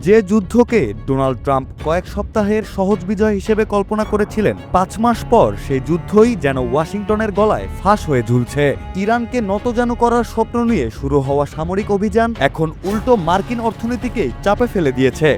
যে যুদ্ধকে Donald Trump কয়েক সপ্তাহের সহজ বিজয় হিসেবে কল্পনা করেছিলেন, ৫ মাস পর সেই যুদ্ধই যেন ওয়াশিংটনের গলায় ফাঁস হয়ে ঝুলছে। ইরানকে নতজানু করার স্বপ্ন নিয়ে শুরু হওয়া সামরিক অভিযান এখন উল্টো মার্কিন অর্থনীতিকেই চাপে ফেলে দিয়েছে।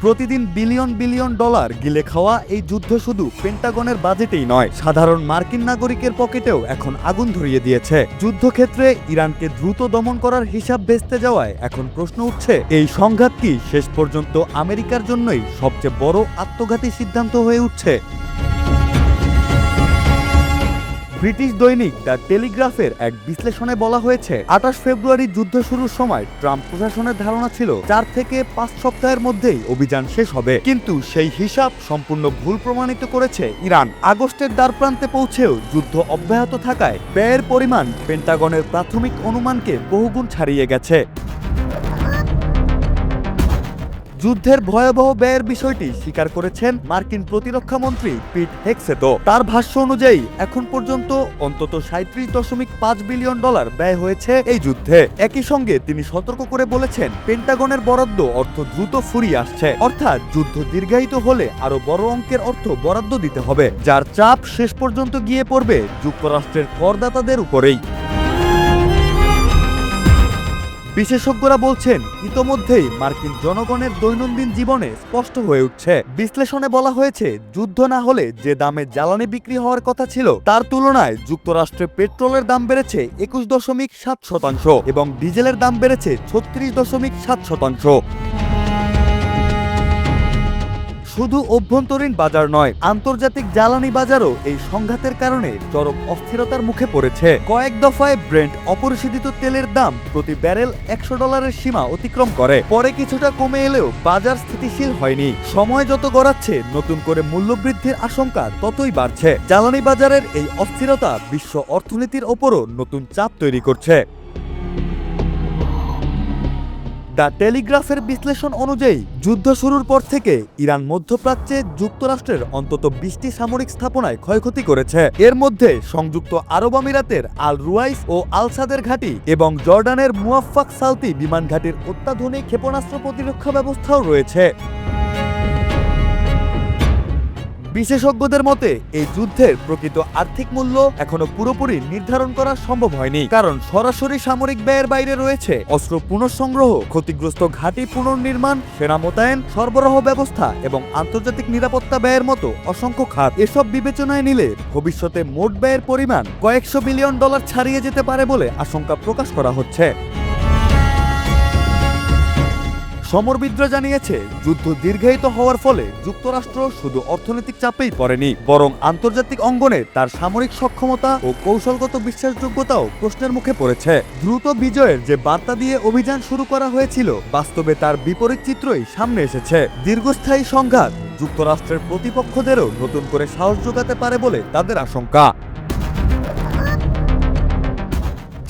প্রতিদিন বিলিয়ন বিলিয়ন ডলার গিলে খাওয়া এই যুদ্ধ শুধু পেন্টাগনের বাজেটেই নয়, সাধারণ মার্কিন নাগরিকের পকেটেও এখন আগুন ধরিয়ে দিয়েছে। যুদ্ধক্ষেত্রে ইরানকে দ্রুত দমন করার হিসাব ভেস্তে যাওয়ায় এখন প্রশ্ন উঠছে, এই সংঘাত কি শেষ পর্যন্ত আমেরিকার জন্যই সবচেয়ে বড় আত্মঘাতী সিদ্ধান্ত হয়ে উঠছে? ব্রিটিশ দৈনিক দ্য টেলিগ্রাফের এক বিশ্লেষণে বলা হয়েছে, ২৮ ফেব্রুয়ারি যুদ্ধ শুরুর সময় ট্রাম্প প্রশাসনের ধারণা ছিল ৪ থেকে ৫ সপ্তাহের মধ্যেই অভিযান শেষ হবে, কিন্তু সেই হিসাব সম্পূর্ণ ভুল প্রমাণিত করেছে ইরান। আগস্টের দ্বারপ্রান্তে পৌঁছেও যুদ্ধ অব্যাহত থাকায় ব্যয়ের পরিমাণ পেন্টাগনের প্রাথমিক অনুমানকে বহুগুণ ছাড়িয়ে গেছে। যুদ্ধের ভয়াবহ ব্যয়ের বিষয়টি স্বীকার করেছেন মার্কিন প্রতিরক্ষা মন্ত্রী পিট হেগসেথও। তার ভাষ্য অনুযায়ী এখন পর্যন্ত অন্তত ৩৭.৫ বিলিয়ন ডলার ব্যয় হয়েছে এই যুদ্ধে। একই সঙ্গে তিনি সতর্ক করে বলেছেন, পেন্টাগনের বরাদ্দ অর্থ দ্রুত ফুরিয়ে আসছে, অর্থাৎ যুদ্ধ দীর্ঘায়িত হলে আরো বড় অঙ্কের অর্থ বরাদ্দ দিতে হবে, যার চাপ শেষ পর্যন্ত গিয়ে পড়বে যুক্তরাষ্ট্রের করদাতাদের উপরেই। বিশেষজ্ঞরা বলছেন, ইতোমধ্যেই মার্কিন জনগণের দৈনন্দিন জীবনে স্পষ্ট হয়ে উঠছে। বিশ্লেষণে বলা হয়েছে, যুদ্ধ না হলে যে দামে জ্বালানি বিক্রি হওয়ার কথা ছিল তার তুলনায় যুক্তরাষ্ট্রে পেট্রোলের দাম বেড়েছে ২১.৭% এবং ডিজেলের দাম বেড়েছে ৩৬.৭%। শুধু অভ্যন্তরীণ বাজার নয়, আন্তর্জাতিক জ্বালানি বাজারও এই সংঘাতের কারণে চরম অস্থিরতার মুখে পড়েছে। কয়েক দফায় ব্রেন্ট অপরিশোধিত তেলের দাম প্রতি ব্যারেল $১০০ সীমা অতিক্রম করে, পরে কিছুটা কমে এলেও বাজার স্থিতিশীল হয়নি। সময় যত গড়াচ্ছে, নতুন করে মূল্যবৃদ্ধির আশঙ্কা ততই বাড়ছে। জ্বালানি বাজারের এই অস্থিরতা বিশ্ব অর্থনীতির ওপরও নতুন চাপ তৈরি করছে। দ্য টেলিগ্রাফের বিশ্লেষণ অনুযায়ী, যুদ্ধ শুরুর পর থেকে ইরান মধ্যপ্রাচ্যে যুক্তরাষ্ট্রের অন্তত ২০টি সামরিক স্থাপনায় ক্ষয়ক্ষতি করেছে। এর মধ্যে সংযুক্ত আরব আমিরাতের আল রুয়াইস ও আল সাদের ঘাঁটি এবং জর্ডানের মুয়াফফাক সালতি বিমান ঘাঁটির অত্যাধুনিক ক্ষেপণাস্ত্র প্রতিরক্ষা ব্যবস্থাও রয়েছে। বিশেষজ্ঞদের মতে, এই যুদ্ধের প্রকৃত আর্থিক মূল্য এখনো পুরোপুরি নির্ধারণ করা সম্ভব হয়নি, কারণ সরাসরি সামরিক ব্যয়ের বাইরে রয়েছে অস্ত্র পুনঃসংগ্রহ, ক্ষতিগ্রস্ত ঘাঁটি পুনর্নির্মাণ, সেনা মোতায়েন, সরবরাহ ব্যবস্থা এবং আন্তর্জাতিক নিরাপত্তা ব্যয়ের মতো অসংখ্য খাত। এসব বিবেচনায় নিলে ভবিষ্যতে মোট ব্যয়ের পরিমাণ কয়েকশো বিলিয়ন ডলার ছাড়িয়ে যেতে পারে বলে আশঙ্কা প্রকাশ করা হচ্ছে। সমরবিদরা জানিয়েছে, যুদ্ধ দীর্ঘায়িত হওয়ার ফলে যুক্তরাষ্ট্র শুধু অর্থনৈতিক চাপেই পড়েনি, বরং আন্তর্জাতিক অঙ্গনে তার সামরিক সক্ষমতা ও কৌশলগত বিশ্বাসযোগ্যতাও প্রশ্নের মুখে পড়েছে। দ্রুত বিজয়ের যে বার্তা দিয়ে অভিযান শুরু করা হয়েছিল, বাস্তবে তার বিপরীত চিত্রই সামনে এসেছে। দীর্ঘস্থায়ী সংঘাত যুক্তরাষ্ট্রের প্রতিপক্ষদেরও নতুন করে সাহস যোগাতে পারে বলে তাদের আশঙ্কা।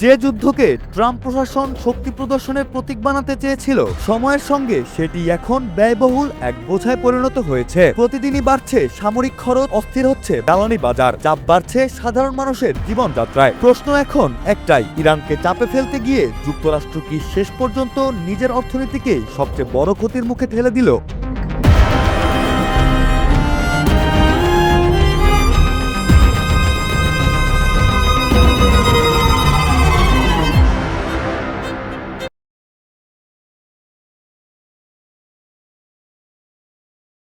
যে যুদ্ধকে ট্রাম্প প্রশাসন শক্তি প্রদর্শনের প্রতীক বানাতে চেয়েছিল, সময়ের সঙ্গে সেটি এখন ব্যয়বহুল এক বোঝায় পরিণত হয়েছে। প্রতিদিনই বাড়ছে সামরিক খরচ, অস্থির হচ্ছে জ্বালানি বাজার, চাপ বাড়ছে সাধারণ মানুষের জীবনযাত্রায়। প্রশ্ন এখন একটাই, ইরানকে চাপে ফেলতে গিয়ে যুক্তরাষ্ট্র কি শেষ পর্যন্ত নিজের অর্থনীতিকেই সবচেয়ে বড় ক্ষতির মুখে ঠেলে দিল?